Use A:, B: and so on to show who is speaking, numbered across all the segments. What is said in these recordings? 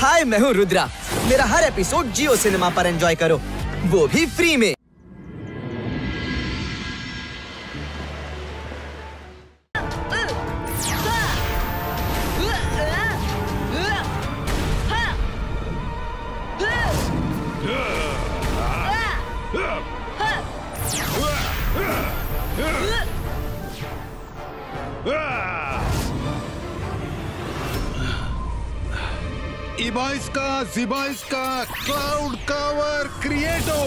A: हाय, मैं हूँ रुद्रा। मेरा हर एपिसोड जियो सिनेमा पर एंजॉय करो, वो भी फ्री में।
B: इबाइस्का जिबाइस्का क्लाउड कवर क्रिएटो।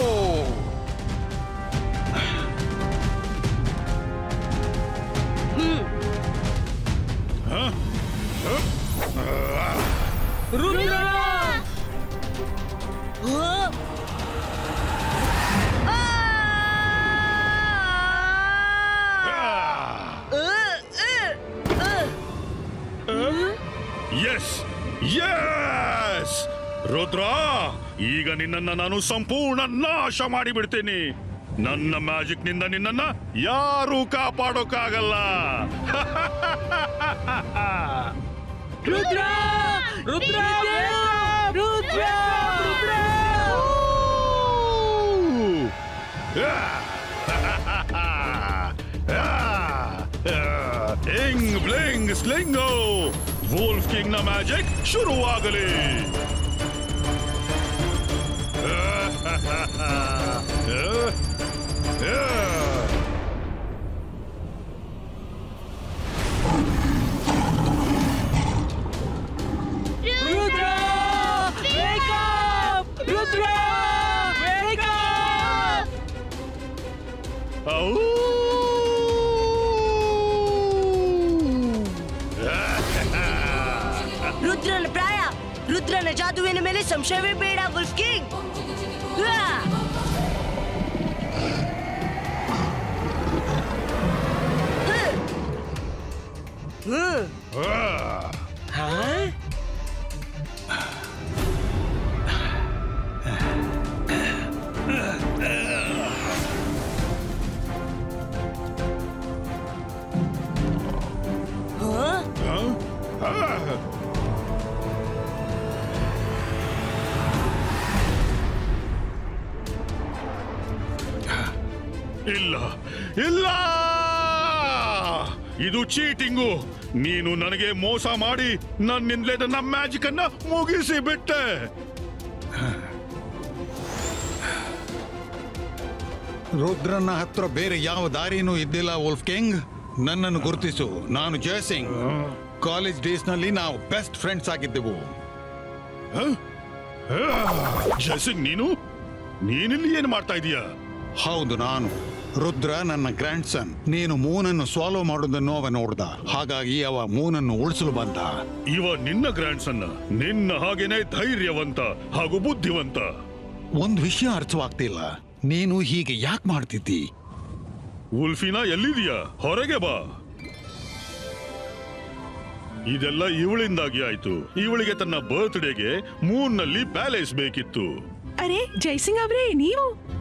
C: रुद्रा!
D: यस यस रुद्रा, ಈಗ ನಿನ್ನನ್ನ ನಾನು ಸಂಪೂರ್ಣ ನಾಶ ಮಾಡಿಬಿಡ್ತೀನಿ. ನನ್ನ ಮ್ಯಾಜಿಕ್ ನಿಂದ ನಿನ್ನನ್ನ ಯಾರೂ ಕಾಪಾಡೋಕ್ಕಾಗಲ್ಲ.
C: रुद्रा! रुद्रा! रुद्रा!
D: इंग ब्लिंग स्लिंगो, वुल्फ किंग ना मैजिक शुरुआगली.
C: Rudra! Wake up! Rudra! Wake up!
E: ರುದ್ರನ ಪ್ರಾಯ, ರುದ್ರನ ಜಾದುವಿನ ಮೇಲೆ ಸಂಶಯವೇ ಬೇಡ ವುಲ್ಫ್ ಕಿಂಗ್.
D: ಇಲ್ಲ ಇಲ್ಲ, ಇದು ಚೀಟಿಂಗು. ನೀನು ನನಗೆ ಮೋಸ ಮಾಡಿ ನನ್ನಿಂದಲೇ ನನ್ನ ಮ್ಯಾಜಿಕ್ ಅನ್ನ ಮುಗಿಸಿ ಬಿಟ್ಟೆ.
B: ರುದ್ರನ ಹತ್ರ ಬೇರೆ ಯಾವ ದಾರಿನೂ ಇದ್ದಿಲ್ಲ ವುಲ್ಫ್ ಕಿಂಗ್. ನನ್ನನ್ನು ಗುರುತಿಸು, ನಾನು ಜಯಸಿಂಗ್. ಕಾಲೇಜ್ ಡೇಸ್ ನಲ್ಲಿ ನಾವು ಬೆಸ್ಟ್ ಫ್ರೆಂಡ್ಸ್ ಆಗಿದ್ದೆವು.
D: ಜಯಸಿಂಗ್, ನೀನಿಲ್ಲಿ ಏನು ಮಾಡ್ತಾ ಇದೀಯಾ?
B: ಹೌದು, ನಾನು ರುದ್ರ ನನ್ನ ಗ್ರ್ಯಾಂಡ್ ಸನ್. ನೀನು ಮೂನನ್ನು ಸಾಲ್ವ್ ಮಾಡೋದನ್ನು ಅವ ನೋಡ್ದ, ಹಾಗಾಗಿ ಅವ ಮೂನನ್ನು ಉಳಿಸಲು ಬಂದ.
D: ಇವ ನಿನ್ನ ಗ್ರ್ಯಾಂಡ್ ಸನ್, ನಿನ್ನ ಹಾಗೇನೆ ಧೈರ್ಯವಂತ ಹಾಗೂ ಬುದ್ಧಿವಂತ.
B: ಒಂದು ವಿಷಯ ಅರ್ಥವಾಗ್ತಿಲ್ಲ, ನೀನು ಹೀಗೆ ಯಾಕೆ ಮಾಡ್ತಿದ್ದಿ?
D: ಉಲ್ಫಿನಾ ಎಲ್ಲಿದೀಯಾ? ಹೊರಗೆ ಬಾ. ಇದೆಲ್ಲ ಇವಳಿಂದಾಗಿ ಆಯ್ತು. ಇವಳಿಗೆ ತನ್ನ ಬರ್ತ್ಡೇಗೆ ಮೂನ್ನಲ್ಲಿ ಪ್ಯಾಲೇಸ್ ಬೇಕಿತ್ತು.
F: ಅರೆ ಜೈಸಿಂಗ್ ಅವ್ರೆ,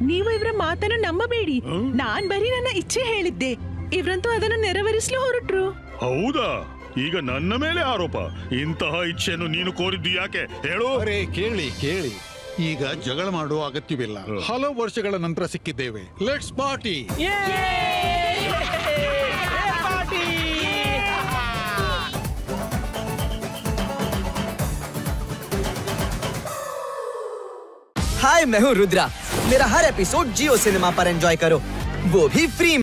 F: ನೀವು ಇವರ ಮಾತನ್ನು ನಂಬಬೇಡಿ. ನಾನ್ ಬರೀ ನನ್ನ ಇಚ್ಛೆ ಹೇಳಿದ್ದೆ, ಇವ್ರಂತೂ ಅದನ್ನು ನೆರವೇರಿಸಲು ಹೊರಟ್ರು.
D: ಹೌದಾ? ಈಗ ನನ್ನ ಮೇಲೆ ಆರೋಪ. ಇಂತಹ ಇಚ್ಛೆಯನ್ನು ನೀನು ಕೋರಿದ್ದು ಯಾಕೆ ಹೇಳು?
B: ಅರೆ ಕೇಳಿ, ಈಗ ಜಗಳ ಮಾಡುವ ಅಗತ್ಯವಿಲ್ಲ. ಹಲವು ವರ್ಷಗಳ ನಂತರ ಸಿಕ್ಕಿದ್ದೇವೆ. Let's party.
A: हाय, मैं हूँ रुद्रा। मेरा हर एपिसोड जियो सिनेमा पर एंजॉय करो, वो भी फ्री में।